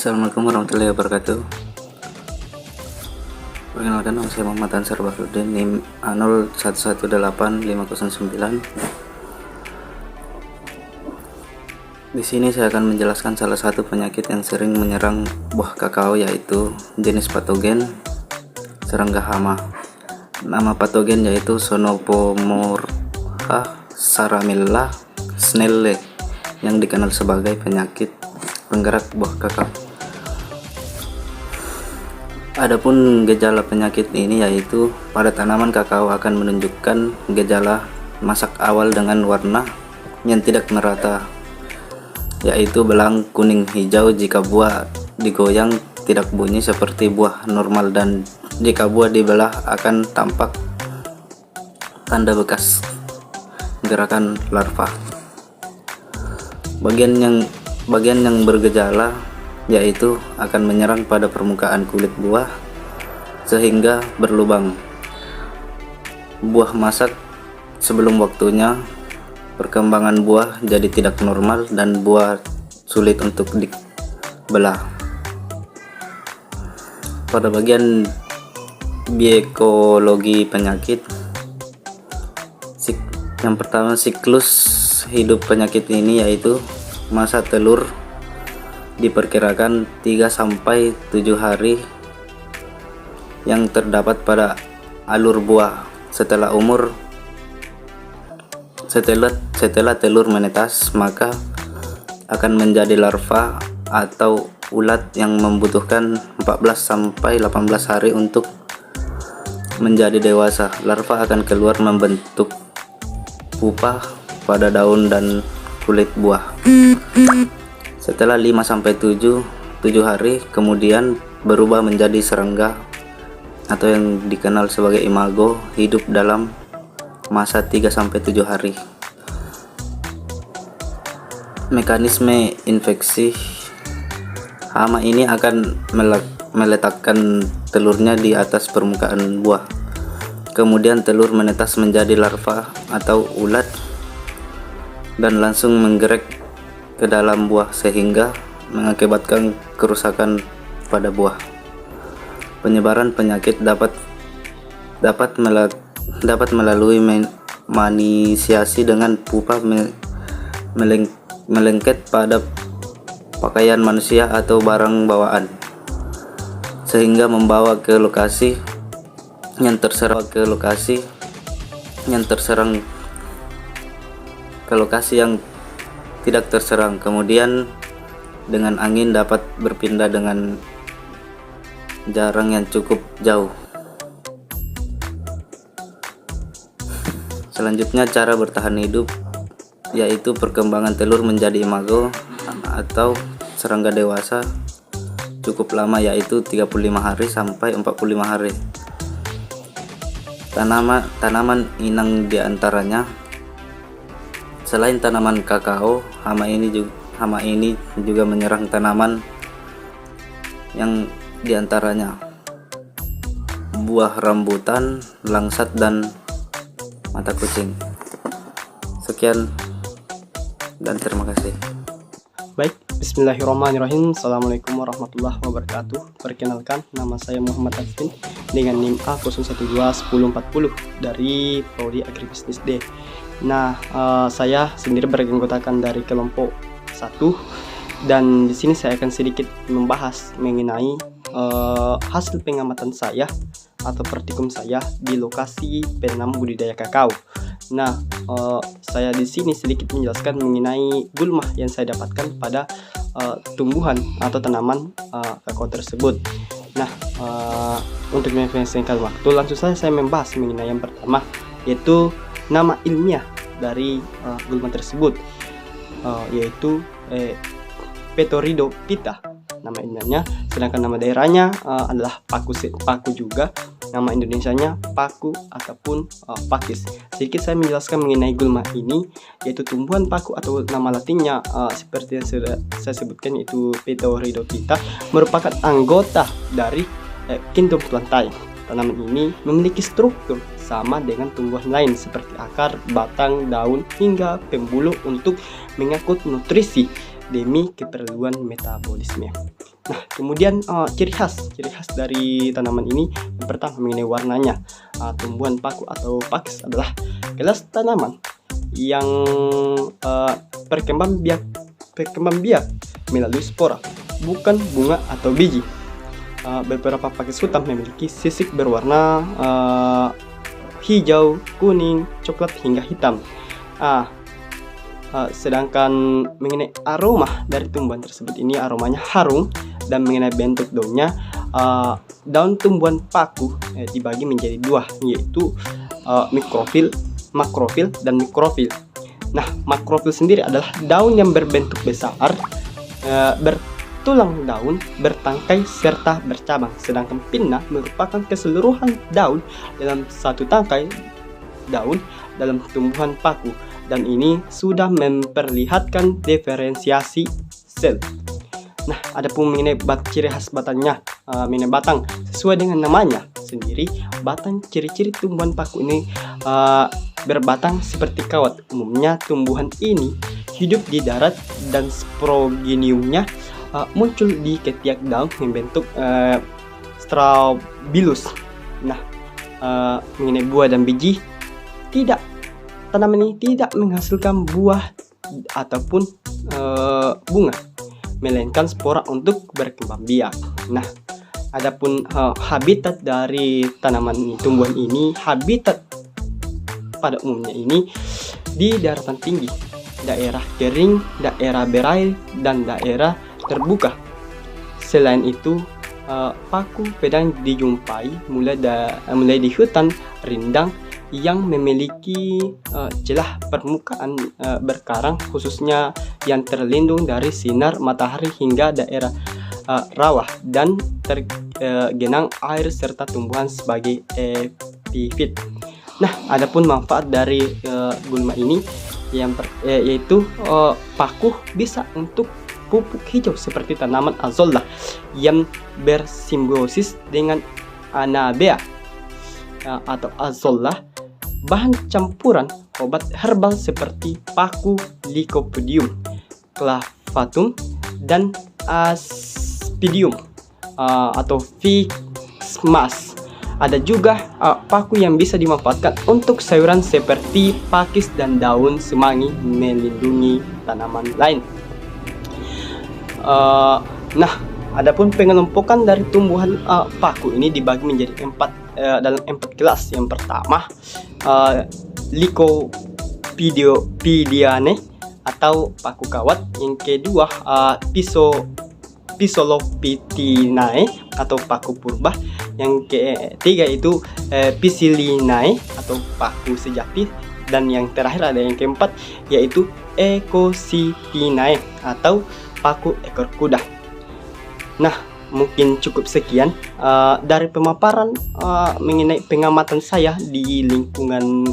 Assalamualaikum warahmatullahi wabarakatuh. Perkenalkan, nama saya Muhammad Ansar Bahrudin, NIM A01185009. Di sini saya akan menjelaskan salah satu penyakit yang sering menyerang buah kakao, yaitu jenis patogen serangga hama. Nama patogen yaitu Sonopomorpha saramilla snelle yang dikenal sebagai penyakit penggerak buah kakao. Adapun gejala penyakit ini yaitu pada tanaman kakao akan menunjukkan gejala masak awal dengan warna yang tidak merata, yaitu belang kuning hijau jika buah digoyang tidak bunyi seperti buah normal, dan jika buah dibelah akan tampak tanda bekas gerakan larva. Bagian yang bergejala yaitu akan menyerang pada permukaan kulit buah sehingga berlubang. Buah masak sebelum waktunya, perkembangan buah jadi tidak normal dan buah sulit untuk dibelah. Pada bagian biokologi penyakit, yang pertama, siklus hidup penyakit ini yaitu masa telur diperkirakan 3-7 hari yang terdapat pada alur buah. Setelah telur menetas, maka akan menjadi larva atau ulat yang membutuhkan 14-18 hari untuk menjadi dewasa. Larva akan keluar membentuk pupa pada daun dan kulit buah. Setelah 5-7 hari kemudian berubah menjadi serangga atau yang dikenal sebagai imago, hidup dalam masa 3-7 hari. Mekanisme infeksi: hama ini akan meletakkan telurnya di atas permukaan buah. Kemudian telur menetas menjadi larva atau ulat dan langsung menggerek ke dalam buah sehingga mengakibatkan kerusakan pada buah. Penyebaran penyakit dapat melalui manisiasi dengan pupa melengket pada pakaian manusia atau barang bawaan sehingga membawa ke lokasi yang terserang yang tidak terserang. Kemudian dengan angin dapat berpindah dengan jarak yang cukup jauh. Selanjutnya, cara bertahan hidup yaitu perkembangan telur menjadi imago atau serangga dewasa cukup lama, yaitu 35 hari sampai 45 hari. Tanaman inang diantaranya. Selain tanaman kakao, hama ini juga menyerang tanaman yang diantaranya buah rambutan, langsat, dan mata kucing. Sekian dan terima kasih. Baik, bismillahirrahmanirrahim. Assalamualaikum warahmatullahi wabarakatuh. Perkenalkan, nama saya Muhammad Ansar dengan NIM A01211040 dari Prodi Agribisnis D. Nah, saya sendiri beranggotakan dari kelompok 1, dan di sini saya akan sedikit membahas mengenai hasil pengamatan saya atau praktikum saya di lokasi penanam budidaya kakao. Nah, saya di sini sedikit menjelaskan mengenai gulma yang saya dapatkan pada tumbuhan atau tanaman kakao tersebut. Nah, untuk mempersingkat waktu, langsung saja saya membahas mengenai yang pertama, yaitu nama ilmiah dari gulma tersebut, yaitu Pteridophyta nama ilmiahnya, sedangkan nama daerahnya adalah paku juga, nama Indonesianya paku ataupun pakis. Sedikit saya menjelaskan mengenai gulma ini, yaitu tumbuhan paku atau nama latinnya seperti yang sudah saya sebutkan, yaitu Pteridophyta, merupakan anggota dari kingdom plantae. Tanaman ini memiliki struktur sama dengan tumbuhan lain seperti akar, batang, daun, hingga pembuluh untuk mengangkut nutrisi demi keperluan metabolisme. Nah, kemudian ciri khas dari tanaman ini yang pertama mengenai warnanya. Tumbuhan paku atau pakis adalah kelas tanaman yang berkembang biak melalui spora, bukan bunga atau biji. Beberapa pakis hutan memiliki sisik berwarna hijau, kuning, coklat hingga hitam. Sedangkan mengenai aroma dari tumbuhan tersebut, ini aromanya harum. Dan mengenai bentuk daunnya, daun tumbuhan paku dibagi menjadi dua, yaitu makrofil dan mikrofil. Nah, makrofil sendiri adalah daun yang berbentuk besar, bertulang daun, bertangkai serta bercabang. Sedangkan pinna merupakan keseluruhan daun dalam satu tangkai daun dalam tumbuhan paku, dan ini sudah memperlihatkan diferensiasi sel. Nah, adapun mengenai ciri khas batangnya, mengenai batang, sesuai dengan namanya sendiri, batang ciri-ciri tumbuhan paku ini berbatang seperti kawat. Umumnya tumbuhan ini hidup di darat dan sporogeniumnya muncul di ketiak daun membentuk strobilus. Nah, mengenai buah dan biji, tanaman ini tidak menghasilkan buah ataupun bunga, melainkan spora untuk berkembang biak. Nah, adapun habitat dari tumbuhan ini, habitat pada umumnya ini di daratan tinggi, daerah kering, daerah berair, dan daerah terbuka. Selain itu, paku pedang dijumpai mulai di hutan rindang yang memiliki celah permukaan berkarang, khususnya yang terlindung dari sinar matahari, hingga daerah rawa dan tergenang air serta tumbuhan sebagai epifit. Nah, adapun manfaat dari gulma ini yaitu paku bisa untuk pupuk hijau seperti tanaman azolla yang bersimbiosis dengan anabea atau azolla, bahan campuran obat herbal seperti paku, lycopodium, clavatum, dan aspidium atau fixmas. Ada juga paku yang bisa dimanfaatkan untuk sayuran seperti pakis dan daun semanggi, melindungi tanaman lain. Nah, adapun pengelompokan dari tumbuhan paku ini dibagi menjadi dalam 4 kelas. Yang pertama, Lycopodiaceae atau paku kawat. Yang kedua, Physolopitinae atau paku purba. Yang ketiga itu Piscilinae atau paku sejati. Dan yang terakhir ada yang keempat, yaitu Ecositinae atau paku ekor kuda. Nah, mungkin cukup sekian dari pemaparan mengenai pengamatan saya di lingkungan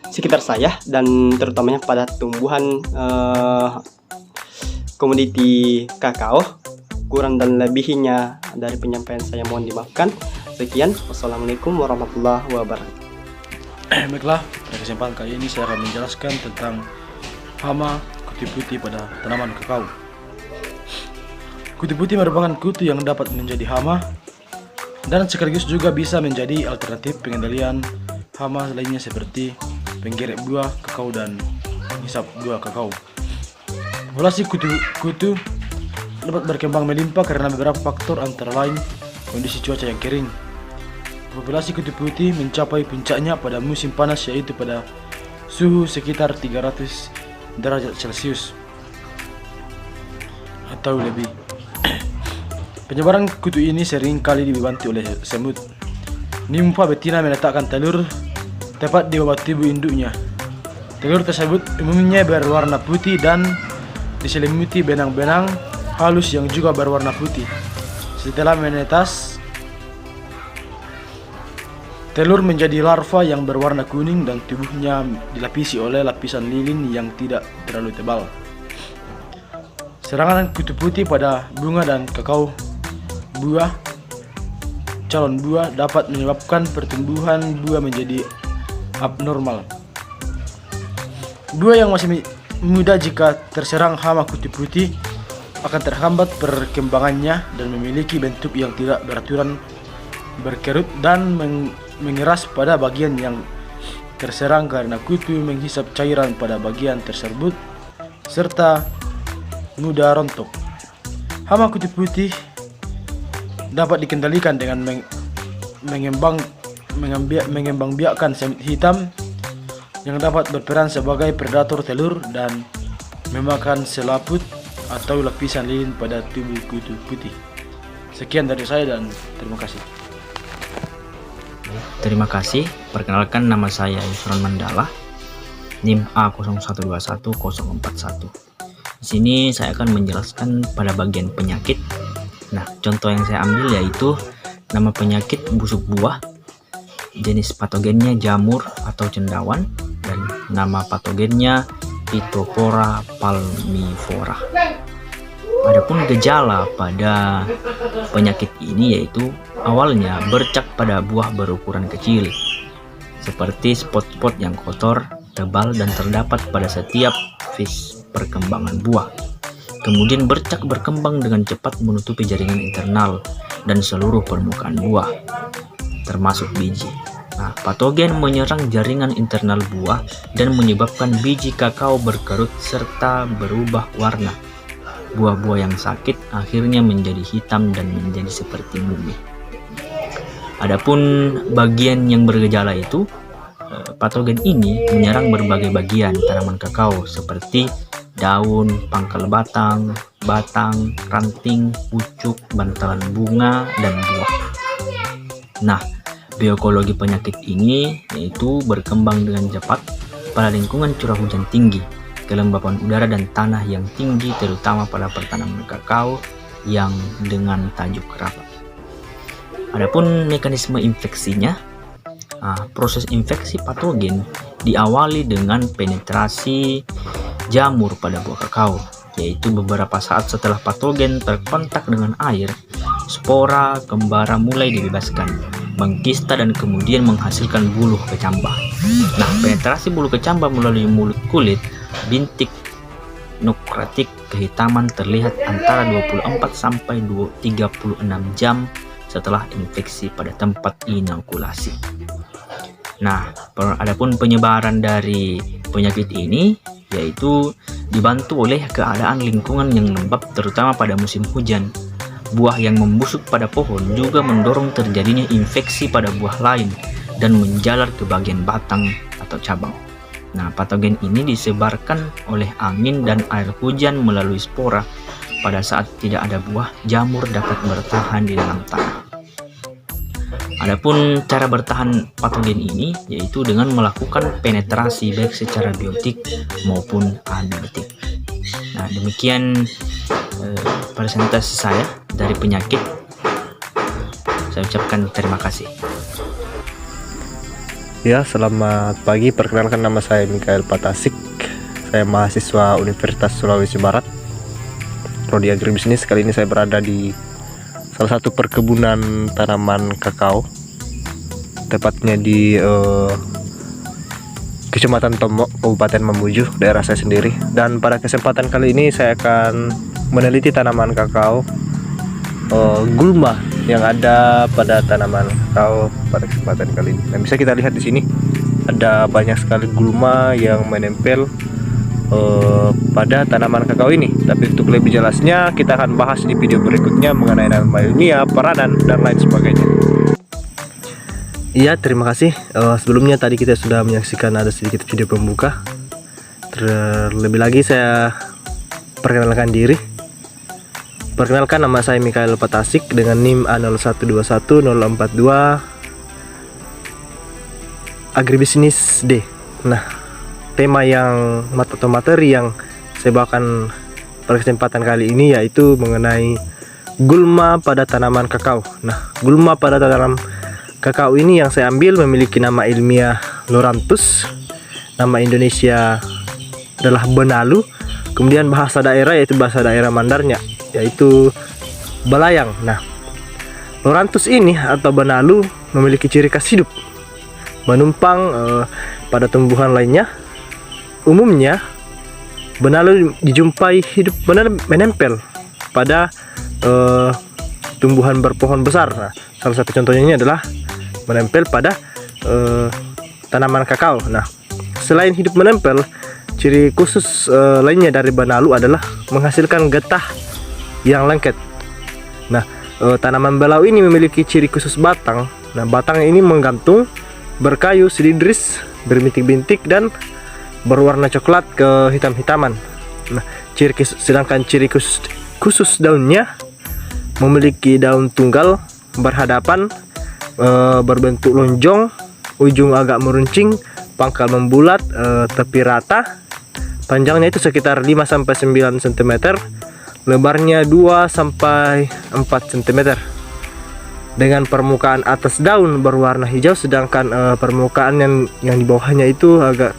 sekitar saya, dan terutamanya pada tumbuhan komoditi kakao. Kurang dan lebihnya dari penyampaian saya mohon dimaafkan. Sekian, wassalamualaikum warahmatullahi wabarakatuh. Baiklah, pada kesempatan kali ini saya akan menjelaskan tentang hama kutu putih pada tanaman kakao. Kutu putih merupakan kutu yang dapat menjadi hama dan sekaligus juga bisa menjadi alternatif pengendalian hama lainnya seperti penggeret buah kakao dan hisap buah kakao. Populasi kutu dapat berkembang melimpah karena beberapa faktor, antara lain kondisi cuaca yang kering. Populasi kutu putih mencapai puncaknya pada musim panas, yaitu pada suhu sekitar 300 derajat Celcius atau lebih. Penyebaran kutu ini sering kali dibantu oleh semut. Nimfa betina meletakkan telur tepat di bawah tubuh induknya. Telur tersebut umumnya berwarna putih dan diselimuti benang-benang halus yang juga berwarna putih. Setelah menetas, telur menjadi larva yang berwarna kuning dan tubuhnya dilapisi oleh lapisan lilin yang tidak terlalu tebal. Serangan kutu putih pada bunga dan kakao calon buah dapat menyebabkan pertumbuhan buah menjadi abnormal. Buah yang masih muda jika terserang hama kutu putih akan terhambat perkembangannya dan memiliki bentuk yang tidak beraturan, berkerut dan mengeras pada bagian yang terserang karena kutu menghisap cairan pada bagian tersebut serta mudah rontok. Hama kutu putih dapat dikendalikan dengan mengembangbiakkan semut hitam yang dapat berperan sebagai predator telur dan memakan selaput atau lapisan lilin pada tubuh kutu putih. Sekian dari saya dan terima kasih. Terima kasih. Perkenalkan, nama saya Yusron Mandala, NIM A01211041. Di sini saya akan menjelaskan pada bagian penyakit. Nah, contoh yang saya ambil yaitu nama penyakit busuk buah, jenis patogennya jamur atau cendawan, dan nama patogennya Phytophthora palmivora. Adapun gejala pada penyakit ini yaitu awalnya bercak pada buah berukuran kecil, seperti spot-spot yang kotor, tebal, dan terdapat pada setiap fase perkembangan buah. Kemudian bercak berkembang dengan cepat menutupi jaringan internal dan seluruh permukaan buah, termasuk biji. Nah, patogen menyerang jaringan internal buah dan menyebabkan biji kakao berkerut serta berubah warna. Buah-buah yang sakit akhirnya menjadi hitam dan menjadi seperti mumi. Adapun bagian yang bergejala itu, patogen ini menyerang berbagai bagian tanaman kakao seperti daun, pangkal batang, ranting, pucuk, bantalan bunga, dan buah. Nah, biokologi penyakit ini yaitu berkembang dengan cepat pada lingkungan curah hujan tinggi, kelembapan udara dan tanah yang tinggi, terutama pada pertanaman kakao yang dengan tajuk rapat. Adapun mekanisme infeksinya, proses infeksi patogen diawali dengan penetrasi jamur pada buah kakao, yaitu beberapa saat setelah patogen terkontak dengan air, spora kembara mulai dibebaskan, mengkista dan kemudian menghasilkan bulu kecambah. Nah, penetrasi bulu kecambah melalui mulut kulit, bintik nukleatik kehitaman terlihat antara 24 sampai 36 jam setelah infeksi pada tempat inokulasi. Nah, adapun penyebaran dari penyakit ini yaitu dibantu oleh keadaan lingkungan yang lembab terutama pada musim hujan. Buah yang membusuk pada pohon juga mendorong terjadinya infeksi pada buah lain dan menjalar ke bagian batang atau cabang. Nah, patogen ini disebarkan oleh angin dan air hujan melalui spora. Pada saat tidak ada buah, jamur dapat bertahan di dalam tanah. Adapun cara bertahan patogen ini yaitu dengan melakukan penetrasi baik secara biotik maupun abiotik. Nah, demikian presentasi saya dari penyakit. Saya ucapkan terima kasih. Ya, selamat pagi. Perkenalkan, nama saya Mikael Patasik. Saya mahasiswa Universitas Sulawesi Barat, Prodi Agribisnis. Kali ini saya berada di salah satu perkebunan tanaman kakao, tepatnya di Kecamatan Tomok, Kabupaten Mamuju, daerah saya sendiri. Dan pada kesempatan kali ini saya akan meneliti tanaman kakao gulma yang ada pada tanaman kakao pada kesempatan kali ini. Nah, bisa kita lihat di sini ada banyak sekali gulma yang menempel pada tanaman kakao ini. Tapi untuk lebih jelasnya kita akan bahas di video berikutnya mengenai nama ilmiah, peranan, dan lain sebagainya. Iya, terima kasih. Sebelumnya tadi kita sudah menyaksikan ada sedikit video pembuka. Terlebih lagi saya perkenalkan diri. Perkenalkan, nama saya Mikael Patasik dengan NIM A01211042 Agribisnis D. Nah, tema yang atau materi yang saya bawakan pada kesempatan kali ini yaitu mengenai gulma pada tanaman kakao. Nah, gulma pada tanaman kakao ini yang saya ambil memiliki nama ilmiah Loranthus, nama Indonesia adalah benalu, kemudian bahasa daerah yaitu bahasa daerah Mandarnya yaitu balayang. Nah, Loranthus ini atau benalu memiliki ciri khas hidup menumpang pada tumbuhan lainnya. Umumnya benalu dijumpai hidup menempel pada tumbuhan berpohon besar. Nah, salah satu contohnya ini adalah menempel pada tanaman kakao. Nah, selain hidup menempel, ciri khusus lainnya dari benalu adalah menghasilkan getah yang lengket. Nah, tanaman belau ini memiliki ciri khusus batang. Nah, batang ini menggantung, berkayu silindris, berbintik-bintik dan berwarna coklat ke hitam-hitaman. Nah, sedangkan ciri khusus daunnya memiliki daun tunggal berhadapan, berbentuk lonjong, ujung agak meruncing, pangkal membulat, tepi rata. Panjangnya itu sekitar 5-9 cm, lebarnya 2-4 cm. Dengan permukaan atas daun berwarna hijau, sedangkan permukaan yang di bawahnya itu agak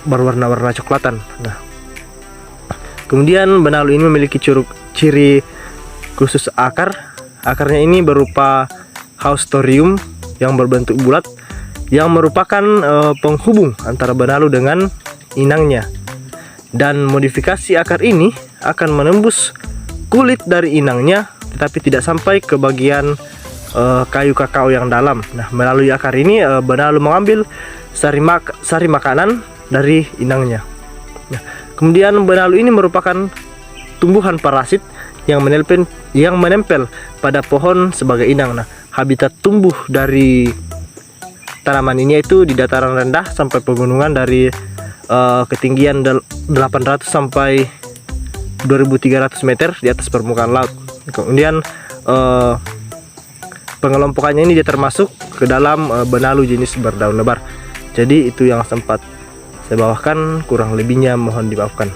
berwarna coklatan. Nah, kemudian benalu ini memiliki ciri khusus akar. Akarnya ini berupa haustorium yang berbentuk bulat, yang merupakan penghubung antara benalu dengan inangnya. Dan modifikasi akar ini akan menembus kulit dari inangnya, tetapi tidak sampai ke bagian kayu kakao yang dalam. Nah, melalui akar ini benalu mengambil sari makanan dari inangnya. Nah, kemudian benalu ini merupakan tumbuhan parasit yang menempel pada pohon sebagai inang. Nah, habitat tumbuh dari tanaman ini itu di dataran rendah sampai pegunungan dari ketinggian 800 sampai 2300 meter di atas permukaan laut. Kemudian pengelompokannya ini dia termasuk ke dalam benalu jenis berdaun lebar. Jadi itu yang sempat saya bawakan, kurang lebihnya mohon dimaafkan.